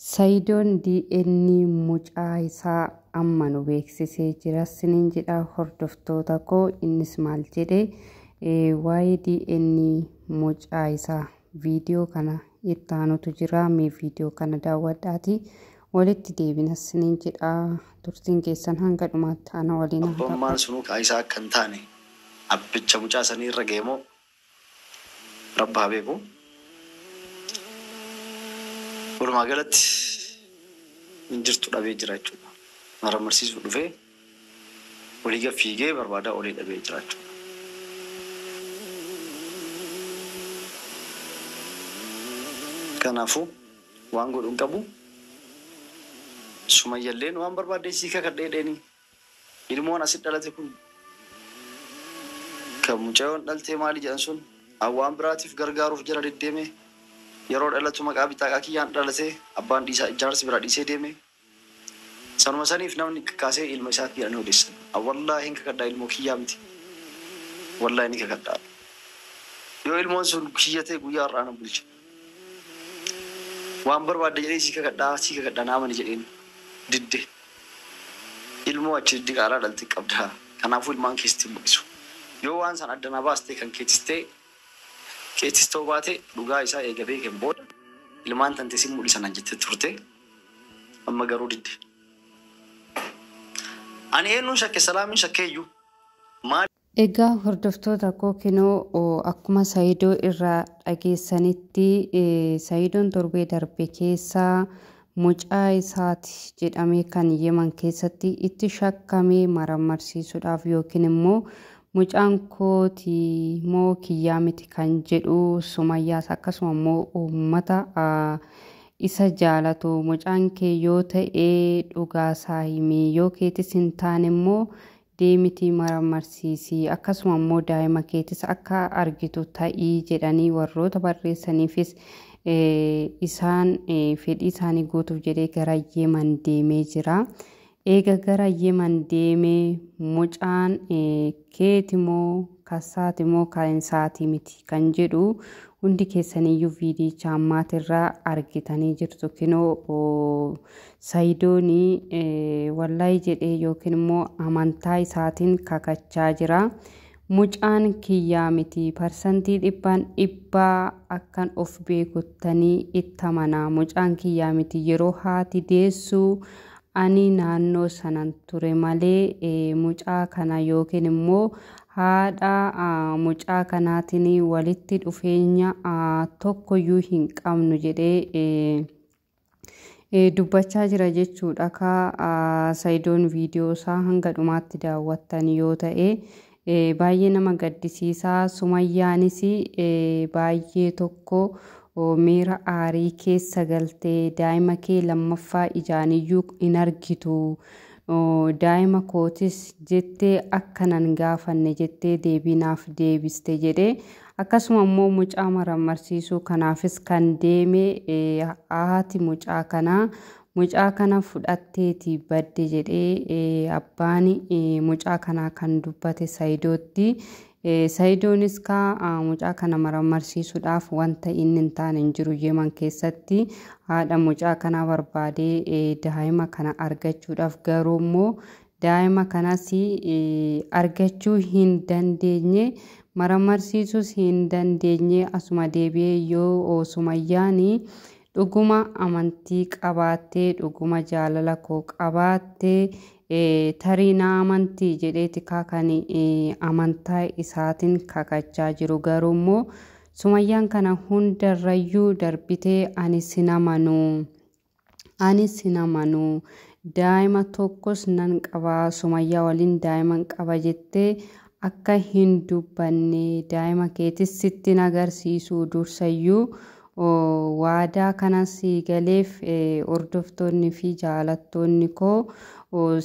Sayidoon DNA mucaa isaa amma nu beeksisee jira. Siniin jedha hordoftoota koo, innis maal jedhe waa'ee DNA mucaa isaa viidiyoo kana itti aanutu jira. Mee viidiyoo kana daawwadhaati walitti deebina. Siniin jedha turtiin keessan hanga dhumaatti ana waliin haa ta'u. Abbummaan sunuu kaayisaa akka hin taane abbicha mucaa sanii irra geemoo rabbaa beeku. Walumaa galatti injirtu dhabee jira jechuudha. Maramarsiisuu dhufee walii fiigee barbaadaa olii dhabee jira jechuudha. Kanaafuu waan godhuun qabu Sumayyalleen waan barbaaddeesii kakadheedheeni ilmoon asitti dhalate kun kan mucaayoon dhaltee maali jedhan sun waan biraatiif gargaaruuf jira deddeeme. Yeroo dhalatu maqaa bitaa kiyyaan dhalatee abbaan dhiisaa ijaarsi bira dhiisee deeme. Sanuma saniif namni kaasee ilma isaatti jedhanii odeessan. Wallaahi hin kakadhaa ilmoo kiyyaa miti. Wallaahi ni kakadhaa. Yoo ilmoon sun kiyyatee guyyaa har'aa na bulcha. Waan barbaadde jedhee sii kakadhaa naamani jedheen didde. Ilmoo achi diqaalaa dhaltee qabdaa. Kanaafuu ilmaan keessatti mul'isu. Yoo waan san addanaa baastee kan keetistoo baate dhugaa isaa eegalee kan booda ilmaan tante si mul'isan jettee turte amma garuu didde. Ani eenyuun shakke salaamin shakkeeyyuu maal? Egaa hordoftoota koo kinoo akkuma Sayidoo irraa dhageessanitti Sayidoon torbee darbe keessaa mucaa isaati jedhamee kan Yemen keessatti itti shakkamee maramarsiisuudhaaf yookiin immoo mucaan kooti moo kiyyaa miti kan jedhu Sumayyaas akkasuma immoo uummata isa jaalatu mucaan kee yoo ta'e dhugaasaa himee yoo keetis hin taane immoo deemiti maramarsiisii akkasuma immoo daa'ima keetis akka argitu ta'ii jedhanii warroota barreessaniifis isaan fedhii isaanii guutuuf jedhee gara Yemen deemee jira. Eega gara Yemen deemee mucaan keeti moo kasaati moo kainsaati miti kan jedhu hundi keessaniyyuu viidiyicha ammaatirraa argitanii jirtu. Kinoo Sayidoonii wallaahi jedhee yookiin immoo amantaa isaatiin kakachaa jira. Mucaan kiyyaa miti parsantii 100% akkan of beekuttanii itti amanaa. Mucaan kiyyaa miti yeroo haati deessuu ani naannoo sanan ture malee mucaa kana yookiin immoo haadha mucaa kanaatiin walitti dhufeenya tokkoyyuu hin qabnu jedhee dubbachaa jira jechuudha. Sayidoon viidiyoo isaa hanga dhumaatti daawwattan yoo ta'e baay'ee nama gaddisiisaa. Sumayyaanis baay'ee tokko miira aarii keessa galtee daa'ima kee lammaffaa ijaaniyyuu hin argitu. Daa'ima kootis jettee akkanan gaafanne jettee deebinaaf deebiste jedhee akkasuma immoo mucaa maramarsiisuu kanaafis kan deeme haati mucaa kana fudhatteeti badde jedhee abbaan mucaa kanaa kan dubbate Sayidootti. Sayidoonis mucaa kana maramarsiisuudhaaf wanta inni hin taane hin jiru. Yemen keessatti haadha mucaa kana barbaadee daa'ima kana argachuudhaaf garuu immoo daa'ima kanas argachuu hin dandeenye maramarsiisuus hin dandeenye. Asuma deebi'ee yoo Sumayyaan dhuguma amantii qabaattee dhuguma jaalala koo qabaattee tarii na amantii jedheeti kan amantaa isaatiin kakachaa jiru. Garuu immoo Sumayyaan kana hundarrayyuu darbitee ani sin amanu daa'ima tokkos nan qaba Sumayyaa waliin daa'iman qaba jettee akka hin dubbanne daa'ima keetis sittin agarsiisuu dursayyuu waadaa kanas galeef hordoftoonni fi jaalattoonni koo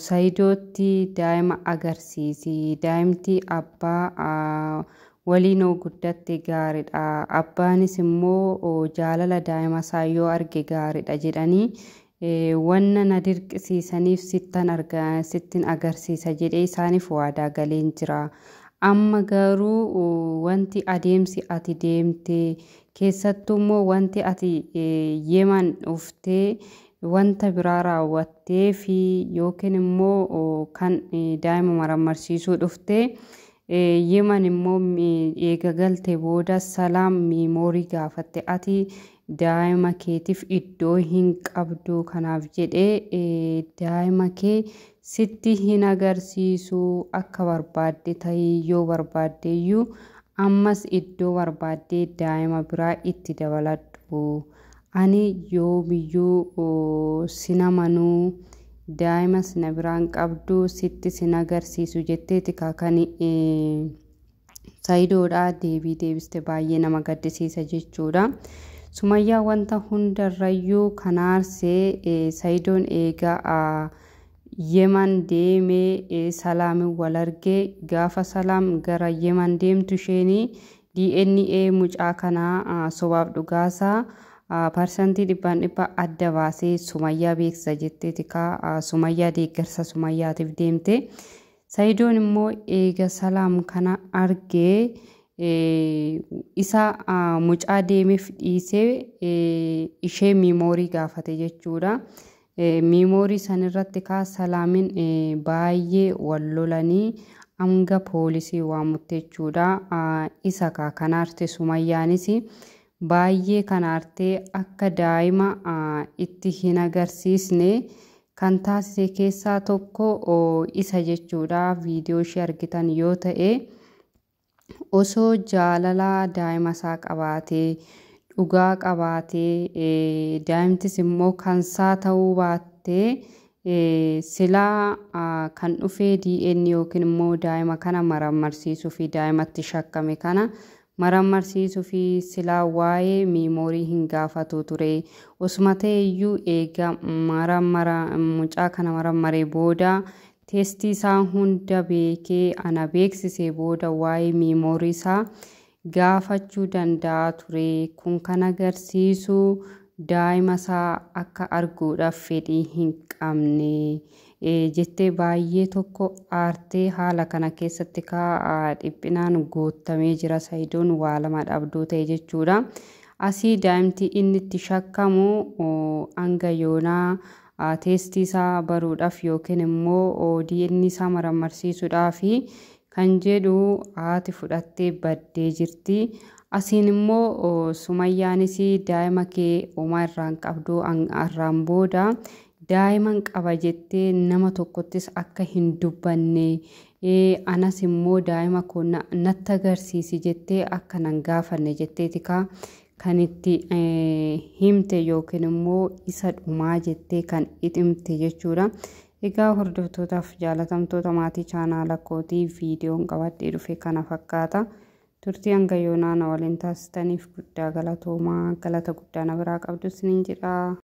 Sayidootti daa'ima agarsiisi. Daa'imti abbaa waliin guddatte gaariidha. Abbaanis immoo jaalala daa'ima isaa yoo arge gaariidha jedhanii wanna na dirqisiisaniif sittin agarsiisa jedhee isaaniif waadaa galeen jira. Amma garuu wanti adeemsi ati deemte keessattuu immoo wanti ati Yemen dhuftee wanta biraa raawwattee fi yookiin immoo kan daa'ima marammarsiisuu dhuftee Yemen immoo eega galte booda Salaam miimoorii gaafatte ati daa'ima keetiif iddoo hin qabdu kanaaf jedhee daa'ima kee sitti hin agarsiisu akka barbaadde ta'ii yoo barbaaddeeyyuu ammas iddoo barbaaddee daa'ima biraa itti dabaladhu ani yoomiyyuu sinamanuu daa'ima sina biraan qabdu sitti sin agarsiisu jetteeti kaakani Saidoodha deebiste baay'ee nama gaddisiisa jechuudha. Sumayyaa wanta hundarrayyuu kanaarsee Saidoon eegaa Yemen deemee Salaamin wal argee gaafa Salaam gara Yemen deemtu isheenii DNA mucaa kanaa sobaaf dhugaasaa parsantii 100% adda baasee Sumayyaa beeksisa jetteeti Sumayyaa deeggarsa Sumayyaatiif deemte. Saidoon immoo eega Salaam kana argee isa mucaa deemeef dhiisee ishee miimoorii gaafate jechuudha. Miimoorii sanirratti Salaamin baay'ee wal lolanii hanga poolisii waamutte jechuudha. Isa kanaarte Sumayyaanis baay'ee kanaartee akka daa'ima itti hin agarsiisne kan taasise keessaa tokko isa jechuudha. Viidiyoo ishee argitan yoo ta'e osoo jaalala daa'ima isaa qabaatee dhugaa qabaatee daa'imtis immoo kansaa ta'uu baattee silaa kan dhufee DNA yookiin immoo daa'ima kana marammarsiisuu fi daa'imatti shakkame kana marammarsiisuu fi silaa waa'ee miimoorii hin gaafatu ture. Osuma ta'eyyuu eega mucaa kana marammaree booda teestii isaa hunda beekee ana beeksisee booda waa'ee miimoorii isaa gaafachuu danda'a ture. Kun kan agarsiisu daa'ima isaa akka arguudhaaf fedhii hin qabne jettee baay'ee tokko aartee haala kana keessatti dhiphinaan guutamee jira. Saidoon waa lama dhabduu ta'e jechuudha. Asii daa'imti inni itti shakkamu hanga yoonaa teestii isaa baruudhaaf yookiin immoo DNA isaa marammarsiisuudhaaf kan jedhu haati fudhattee baddee jirti. Asiin immoo Sumayyaanis daa'ima kee homaa irraan qabdu irraan booda daa'iman qaba jettee nama tokkottis akka hin dubbanne anas immoo daa'ima koo natti agarsiisi jettee akka nan gaafanne jetteeti kan itti himte yookiin immoo isa dhumaa jettee kan itti himte jechuudha. Egaa hordoftootaaf jaalatamtoota maatii chaanaala kootii viidiyoon qabadhee dhufe kana fakkaata. Turtii hanga yoonaa na waliin taasistaniif guddaa galatoomaa galata guddaa na biraa qabdu isiniin jedha.